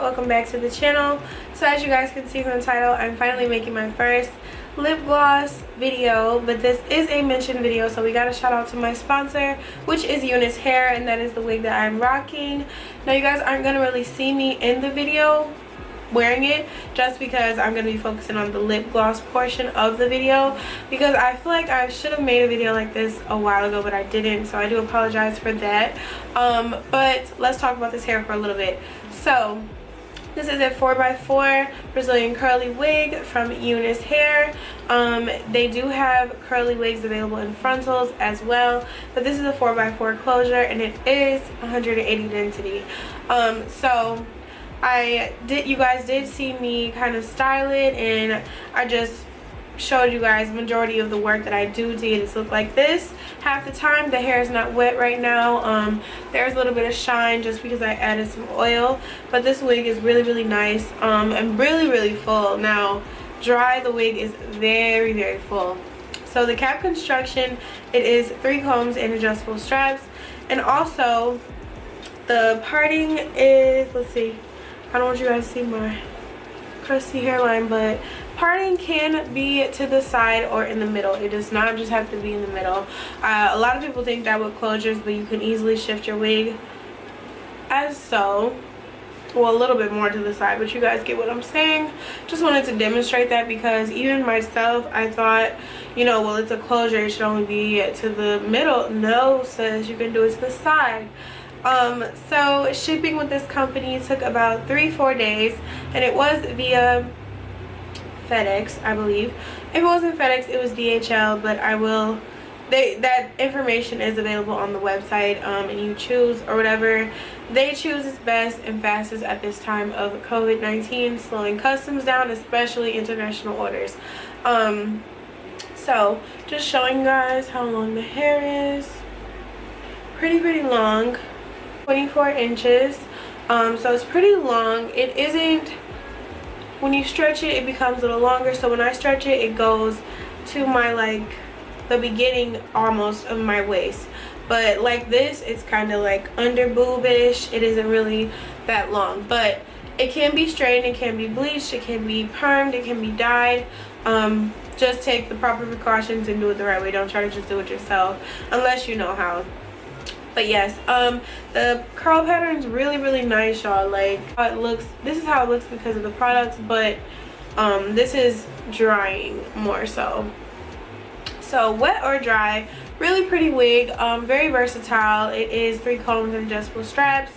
welcome back to the channel. So as you guys can see from the title, I'm finally making my first lip gloss video, but this is a mentioned video, so we got a shout out to my sponsor, which is Unice hair, and that is the wig that I'm rocking. Now you guys aren't gonna really see me in the video wearing it, just because I'm gonna be focusing on the lip gloss portion of the video, because I feel like I should have made a video like this a while ago, but I didn't, so I do apologize for that. But let's talk about this hair for a little bit. So this is a 4x4 Brazilian curly wig from Unice hair. They do have curly wigs available in frontals as well, but this is a 4x4 closure and it is 180 density. So you guys did see me kind of style it, and I just showed you guys majority of the work that I do to get it to look like this. Half the time the hair is not wet right now. There's a little bit of shine just because I added some oil, but this wig is really nice and really full. Now dry, the wig is very full. So the cap construction, it is 3 combs and adjustable straps, and also the parting is, let's see, I don't want you guys to see my crusty hairline, but parting can be to the side or in the middle. It does not just have to be in the middle. A lot of people think that with closures, but you can easily shift your wig as so. Well, a little bit more to the side, but you guys get what I'm saying. Just wanted to demonstrate that, because even myself, I thought, you know, well, it's a closure, it should only be to the middle. No, sis, you can do it to the side. So shipping with this company took about 3-4 days, and it was via FedEx, I believe. If it wasn't FedEx, it was DHL, but that information is available on the website, and you choose, or whatever they choose is best and fastest at this time of COVID-19, slowing customs down, especially international orders. So just showing you guys how long the hair is. Pretty long, 24 inches. So it's pretty long. It isn't, when you stretch it, it becomes a little longer. So when I stretch it, it goes to my, like, the beginning almost of my waist. But like this, it's kind of like under boobish. It isn't really that long, but it can be straightened, it can be bleached, it can be permed, it can be dyed. Just take the proper precautions and do it the right way. Don't try to just do it yourself unless you know how. But yes, the curl pattern's really nice, y'all. Like how it looks, this is how it looks because of the products, but this is drying more so. So wet or dry, really pretty wig, very versatile. It is 3 combs and adjustable straps,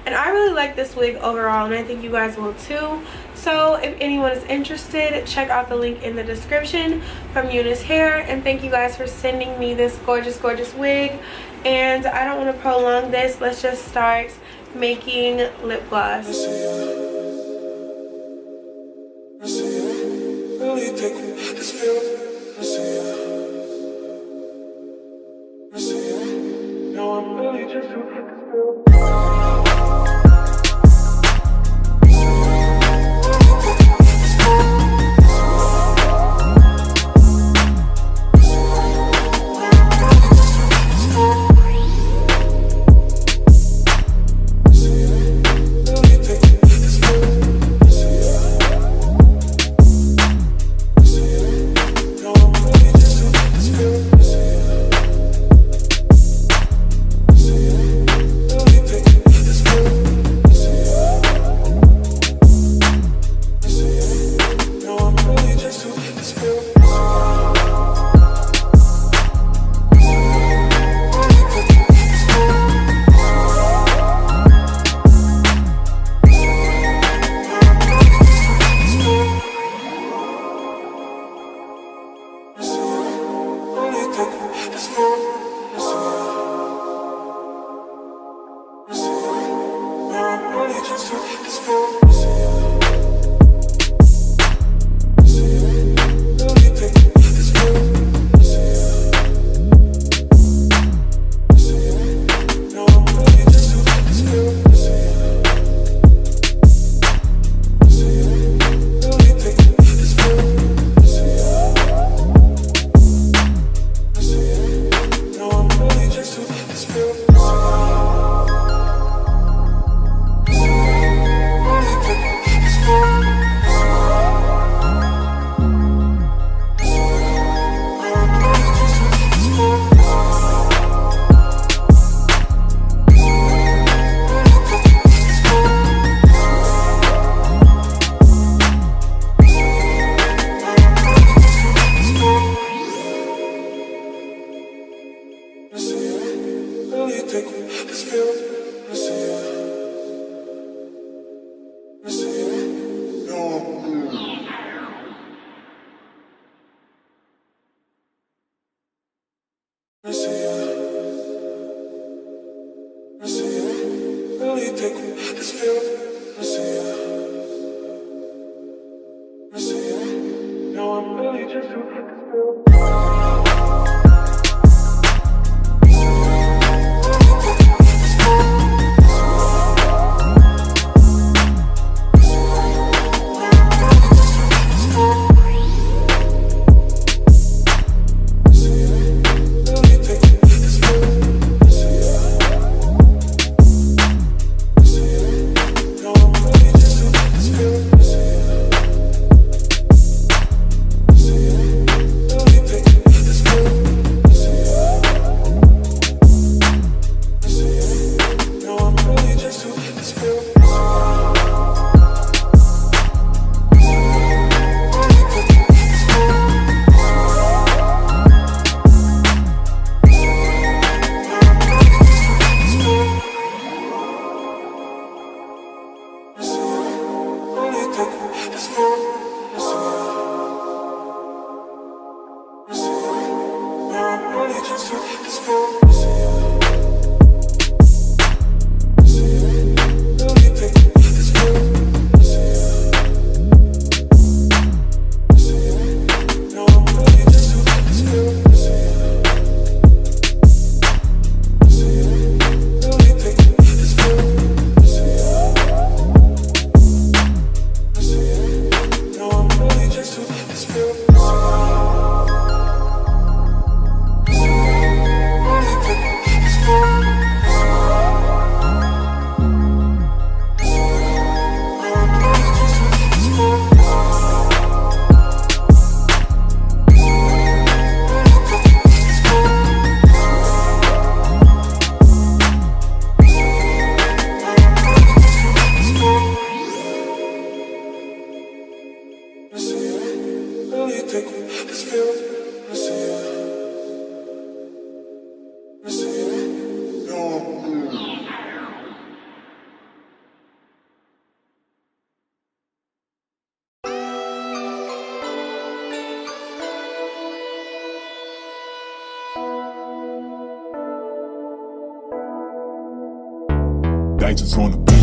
and I really like this wig overall, and I think you guys will too. So if anyone is interested, check out the link in the description from Unice hair, and thank you guys for sending me this gorgeous wig. And I don't want to prolong this, let's just start making lip gloss. Dices on the beat.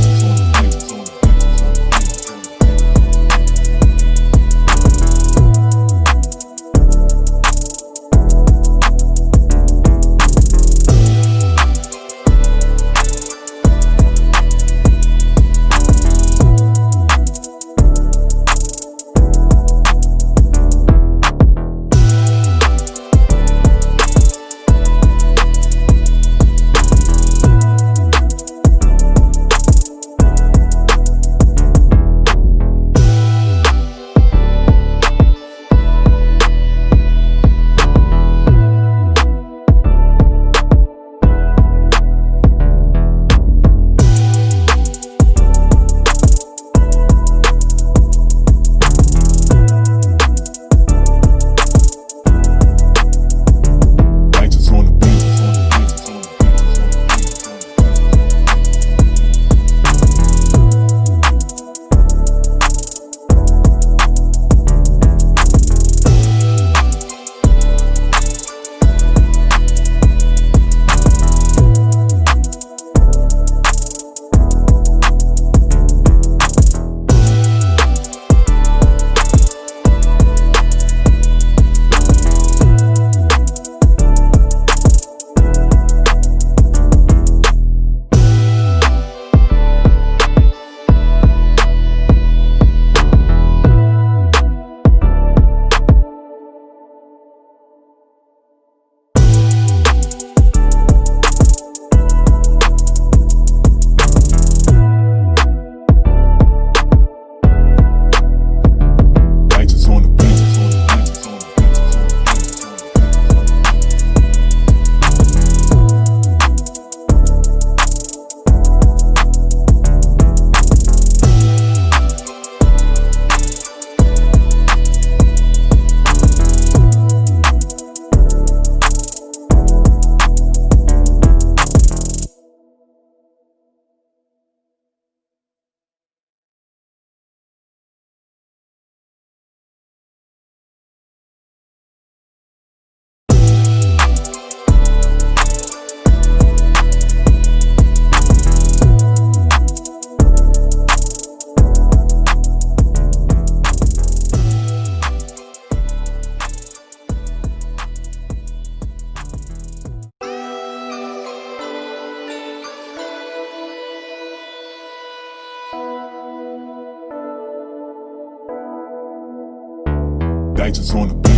Dice is on the beat.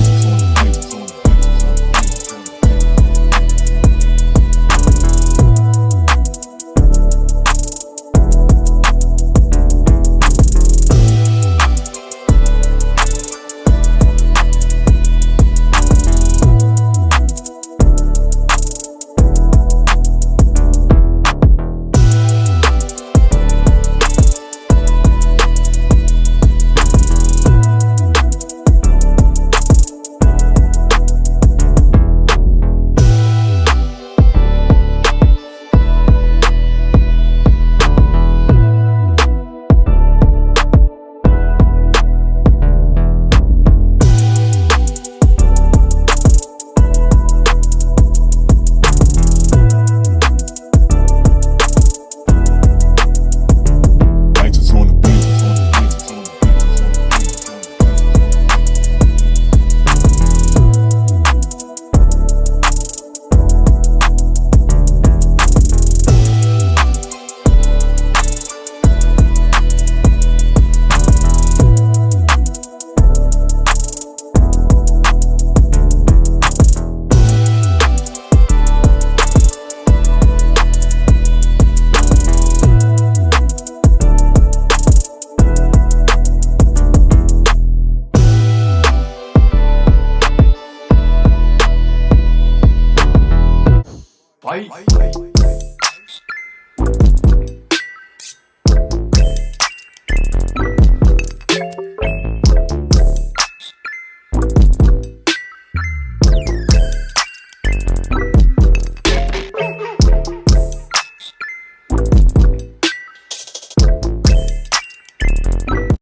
Bye.